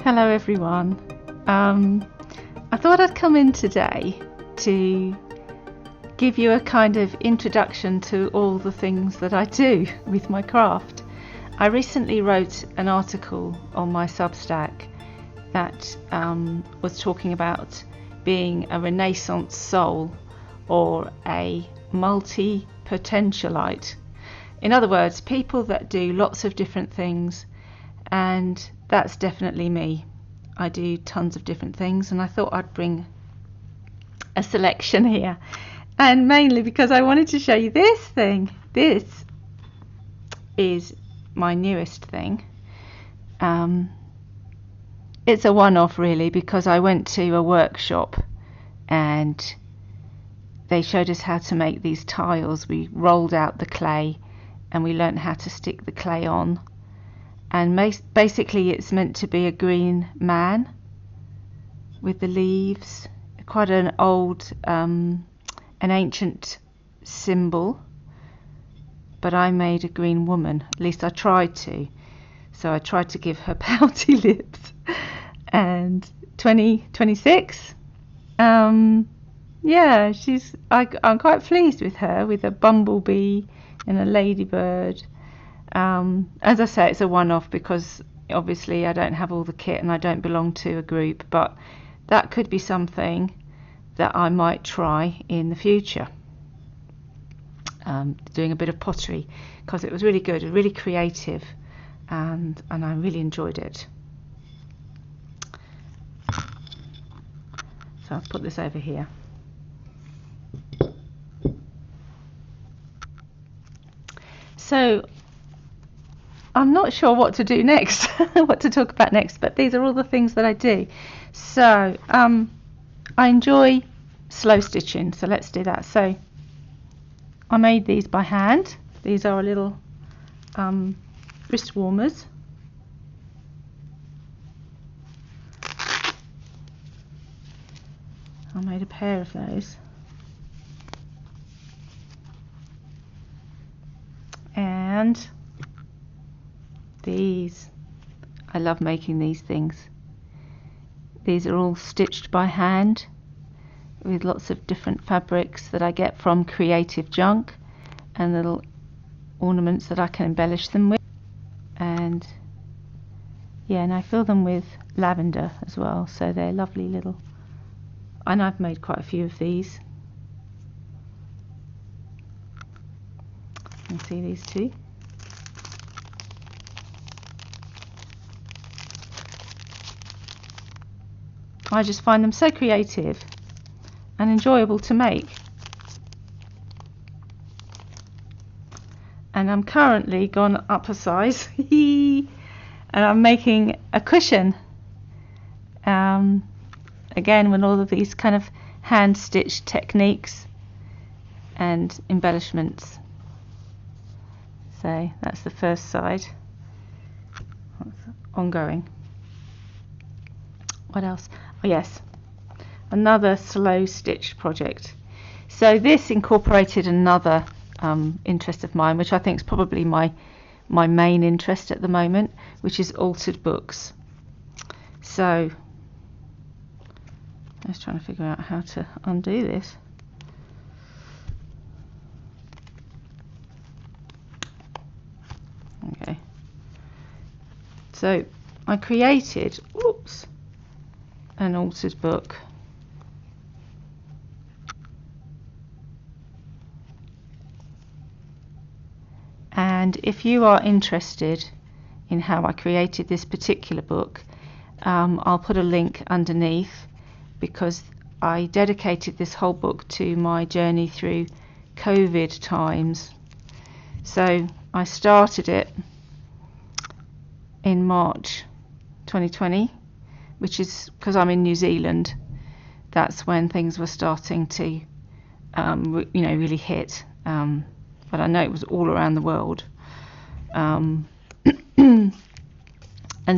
Hello everyone. I thought I'd come in today to give you a kind of introduction to all the things that I do with my craft. I recently wrote an article on my Substack that was talking about being a Renaissance soul or a multi-potentialite. In other words, people that do lots of different things, and that's definitely me. I do tons of different things, and I thought I'd bring a selection here, and mainly because I wanted to show you this thing. This is my newest thing. It's a one-off really, because I went to a workshop and they showed us how to make these tiles. We rolled out the clay and we learned how to stick the clay on. And basically it's meant to be a green man with the leaves, quite an old, an ancient symbol, but I made a green woman, at least I tried to. So I tried to give her pouty lips. And 26, yeah, I'm quite pleased with her, with a bumblebee and a ladybird. As I say, it's a one-off because obviously I don't have all the kit and I don't belong to a group, but that could be something that I might try in the future, doing a bit of pottery, because it was really good, really creative, and I really enjoyed it. So I'll put this over here. So I'm not sure what to do next, what to talk about next, but these are all the things that I do. So I enjoy slow stitching, so let's do that. So I made these by hand. These are little wrist warmers. I made a pair of those. And these, I love making these things. These are all stitched by hand with lots of different fabrics that I get from Creative Junk, and little ornaments that I can embellish them with. And yeah, and I fill them with lavender as well, so they're lovely little, and I've made quite a few of these. You can see these two. I just find them so creative and enjoyable to make. And I'm currently gone up a size and I'm making a cushion. Again, with all of these kind of hand stitched techniques and embellishments. So that's the first side. That's ongoing. What else? Oh yes, another slow stitch project. So this incorporated another interest of mine, which I think is probably my main interest at the moment, which is altered books. So I was trying to figure out how to undo this. Okay. So I created, an altered book. And if you are interested in how I created this particular book, I'll put a link underneath, because I dedicated this whole book to my journey through COVID times. So I started it in March 2020, which is because I'm in New Zealand. That's when things were starting to really hit, but I know it was all around the world. And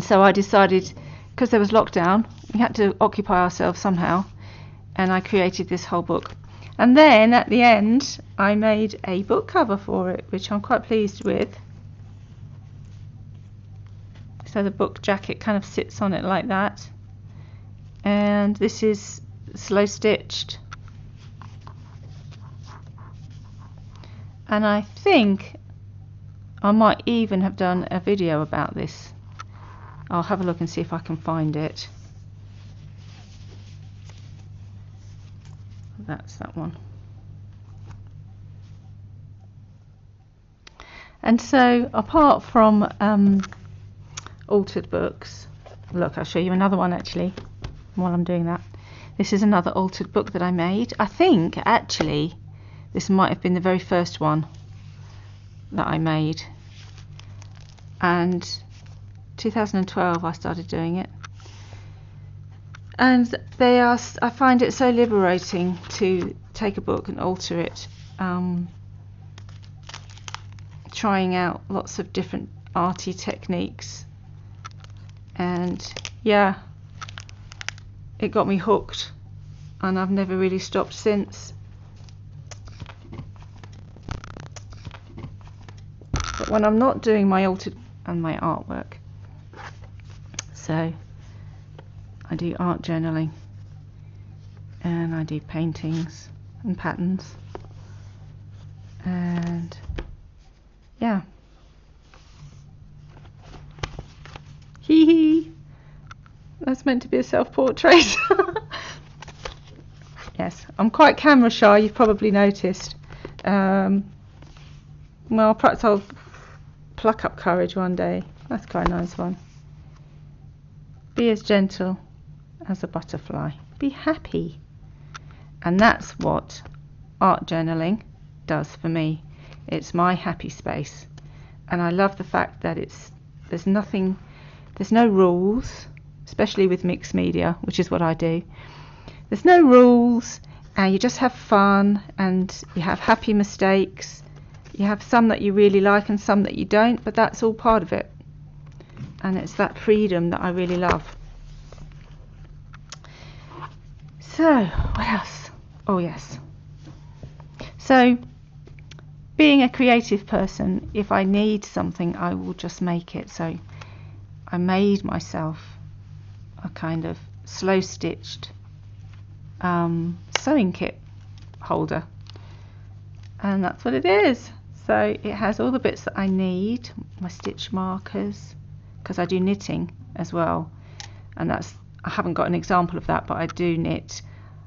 so I decided, because there was lockdown, we had to occupy ourselves somehow, and I created this whole book. And then at the end I made a book cover for it, which I'm quite pleased with. So the book jacket kind of sits on it like that. And this is slow stitched. And I think I might even have done a video about this. I'll have a look and see if I can find it. That's that one. And so apart from altered books, look, I'll show you another one actually while I'm doing that. This is another altered book that I made. I think actually this might have been the very first one that I made, and 2012 I started doing it, and I find it so liberating to take a book and alter it, trying out lots of different arty techniques, and yeah, it got me hooked and I've never really stopped since. But when I'm not doing my altered and my artwork, so I do art journaling and I do paintings and patterns, and yeah, hee hee, that's meant to be a self-portrait. Yes, I'm quite camera shy, you've probably noticed. Well, perhaps I'll pluck up courage one day. That's quite a nice one. Be as gentle as a butterfly. Be happy. And that's what art journaling does for me. It's my happy space. And I love the fact that there's no rules, especially with mixed media, which is what I do. There's no rules, and you just have fun, and you have happy mistakes. You have some that you really like and some that you don't, but that's all part of it. And it's that freedom that I really love. So, what else? Oh yes. So, being a creative person, if I need something, I will just make it. So, I made myself a kind of slow stitched sewing kit holder. And that's what it is. So it has all the bits that I need, my stitch markers, because I do knitting as well, and I haven't got an example of that, but I do knit.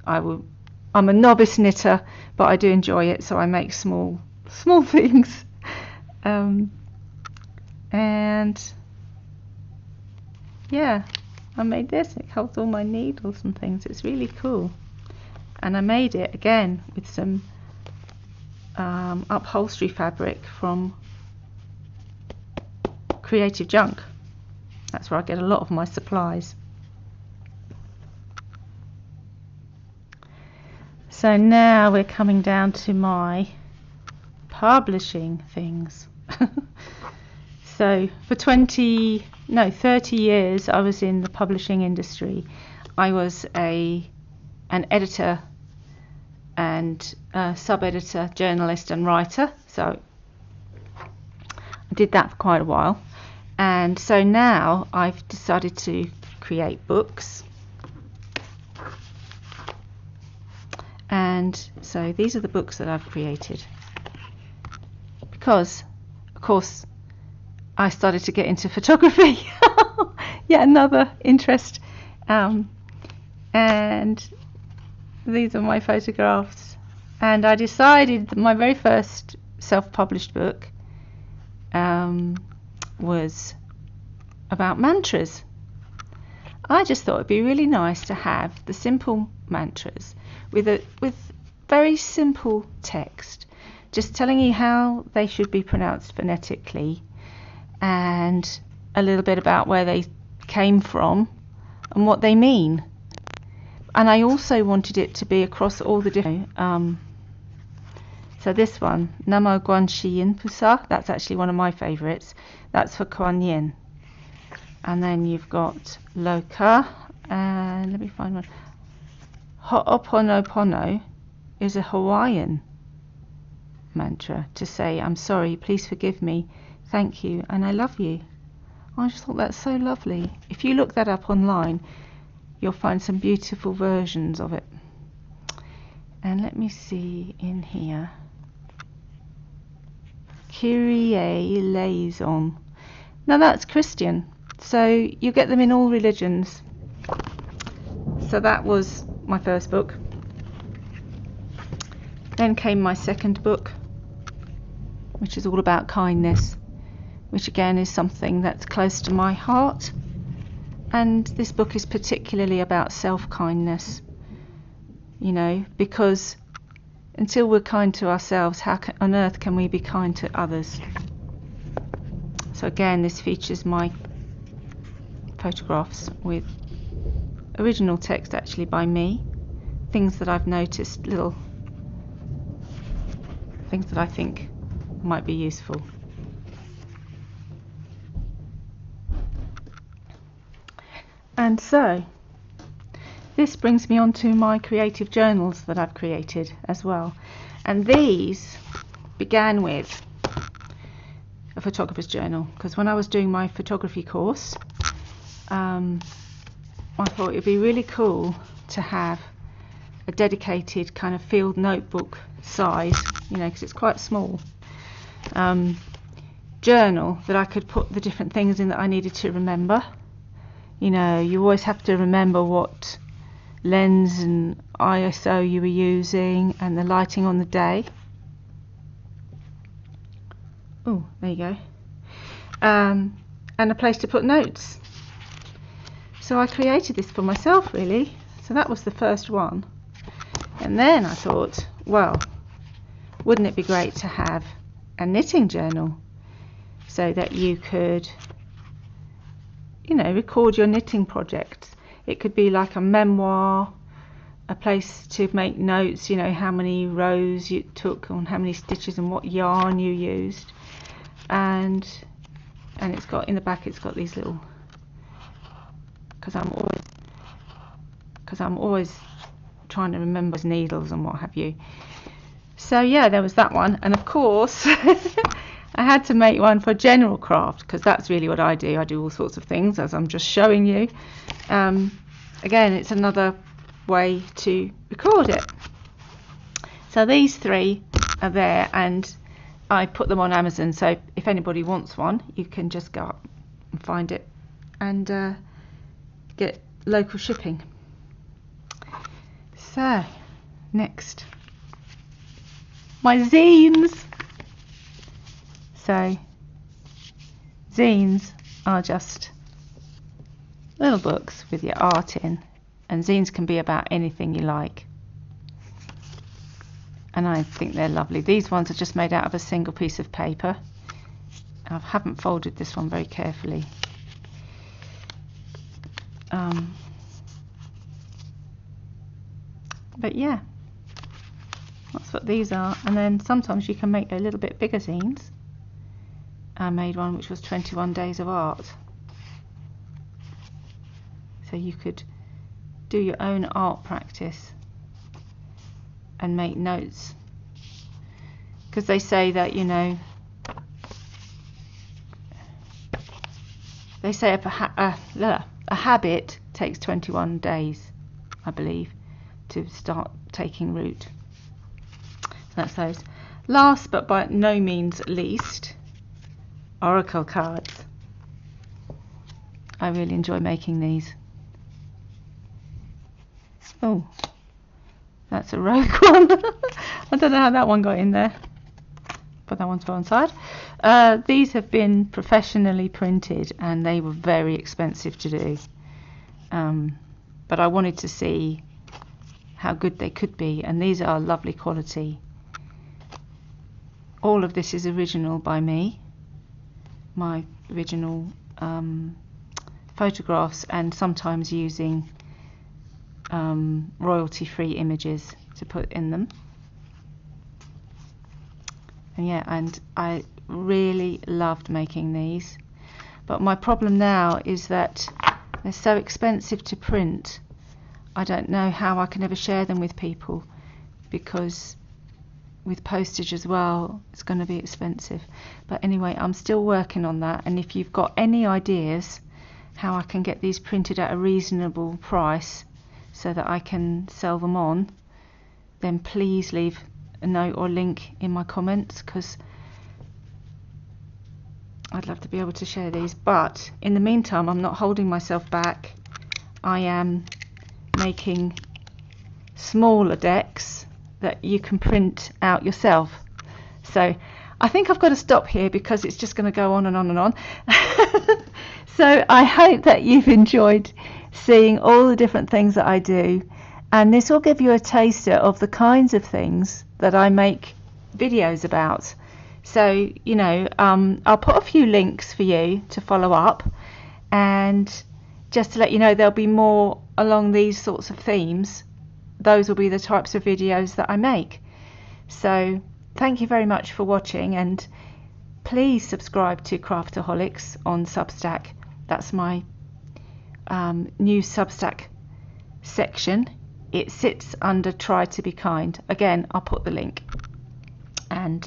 I'm a novice knitter, but I do enjoy it, so I make small things, and yeah, I made this. It holds all my needles and things. It's really cool, and I made it again with some upholstery fabric from Creative Junk. That's where I get a lot of my supplies. So now we're coming down to my publishing things. So for 30 years I was in the publishing industry. I was an editor and sub-editor, journalist and writer, so I did that for quite a while, and so now I've decided to create books, and so these are the books that I've created, because of course I started to get into photography. Yet another interest, and these are my photographs, and I decided that my very first self-published book was about mantras. I just thought it'd be really nice to have the simple mantras with very simple text, just telling you how they should be pronounced phonetically, and a little bit about where they came from and what they mean. And I also wanted it to be across all the different. So this one, Namo Guanxi Yin Pusa, that's actually one of my favourites. That's for Kuan Yin. And then you've got Loka, and let me find one. Ho'oponopono is a Hawaiian mantra to say, I'm sorry, please forgive me, thank you, and I love you. I just thought that's so lovely. If you look that up online, you'll find some beautiful versions of it. And let me see in here. Kyrie eleison. Now that's Christian, so you get them in all religions. So that was my first book. Then came my second book, which is all about kindness, which again is something that's close to my heart. And this book is particularly about self-kindness, you know, because until we're kind to ourselves, how on earth can we be kind to others? So again, this features my photographs with original text actually by me, things that I've noticed, little things that I think might be useful. And so this brings me on to my creative journals that I've created as well. And these began with a photographer's journal, because when I was doing my photography course, I thought it would be really cool to have a dedicated kind of field notebook size, you know, because it's quite small, journal that I could put the different things in that I needed to remember. You know, you always have to remember what lens and ISO you were using and the lighting on the day. Oh, there you go. And a place to put notes. So I created this for myself, really. So that was the first one. And then I thought, well, wouldn't it be great to have a knitting journal so that you could, you know, record your knitting projects. It could be like a memoir, a place to make notes, you know, how many rows you took on how many stitches and what yarn you used. And it's got in the back, it's got these little, because I'm always trying to remember needles and what have you. So yeah, there was that one, and of course I had to make one for general craft, because that's really what I do. I do all sorts of things, as I'm just showing you. Again, it's another way to record it. So these three are there, and I put them on Amazon, so if anybody wants one, you can just go up and find it and get local shipping. So next, my zines. So zines are just little books with your art in, and zines can be about anything you like, and I think they're lovely. These ones are just made out of a single piece of paper. I haven't folded this one very carefully. But yeah, that's what these are. And then sometimes you can make a little bit bigger zines. I made one which was 21 days of art. So you could do your own art practice and make notes, because they say that, you know, they say a habit takes 21 days, I believe, to start taking root. So that's those. Last but by no means least, oracle cards. I really enjoy making these. Oh, that's a rogue one. I don't know how that one got in there, but that one's to one side. These have been professionally printed, and they were very expensive to do, but I wanted to see how good they could be, and these are lovely quality. All of this is original by me, my original photographs, and sometimes using royalty-free images to put in them. And yeah, and I really loved making these, but my problem now is that they're so expensive to print. I don't know how I can ever share them with people, because with postage as well, it's going to be expensive. But anyway, I'm still working on that, and if you've got any ideas how I can get these printed at a reasonable price so that I can sell them on, then please leave a note or link in my comments, because I'd love to be able to share these. But in the meantime, I'm not holding myself back. I am making smaller decks that you can print out yourself. So I think I've got to stop here because it's just going to go on and on and on. So I hope that you've enjoyed seeing all the different things that I do, and this will give you a taster of the kinds of things that I make videos about. So, you know, I'll put a few links for you to follow up, and just to let you know, there'll be more along these sorts of themes. Those will be the types of videos that I make. So thank you very much for watching, and please subscribe to Craftaholics on Substack. That's my new Substack section. It sits under Try to Be Kind. Again, I'll put the link, and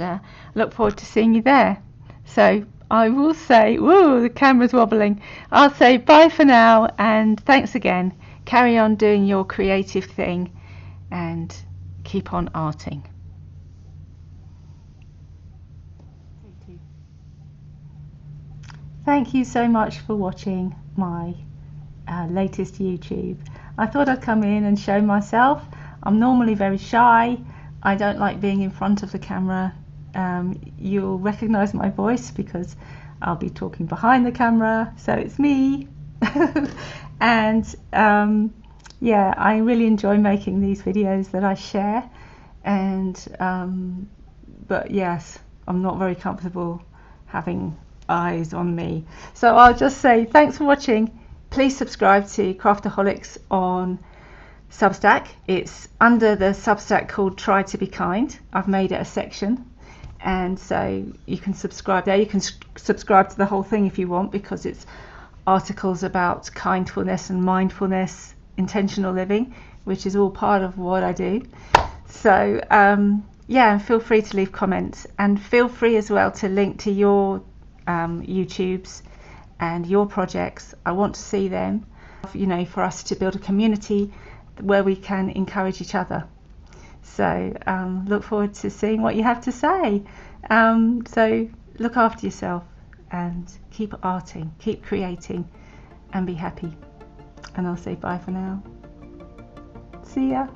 look forward to seeing you there. So I will say, whoa, the camera's wobbling. I'll say bye for now, and thanks again. Carry on doing your creative thing and keep on arting. Thank you so much for watching my latest YouTube. I thought I'd come in and show myself. I'm normally very shy. I don't like being in front of the camera. You'll recognize my voice because I'll be talking behind the camera, so it's me. And yeah, I really enjoy making these videos that I share, and but yes, I'm not very comfortable having eyes on me. So I'll just say thanks for watching. Please subscribe to Craftaholics on Substack. It's under the Substack called Try to Be Kind. I've made it a section, and so you can subscribe there. You can subscribe to the whole thing if you want, because it's articles about kindfulness and mindfulness, intentional living, which is all part of what I do. So yeah, and feel free to leave comments, and feel free as well to link to your YouTubes and your projects. I want to see them, you know, for us to build a community where we can encourage each other. So look forward to seeing what you have to say. So look after yourself and keep arting, keep creating, and be happy. And I'll say bye for now. See ya.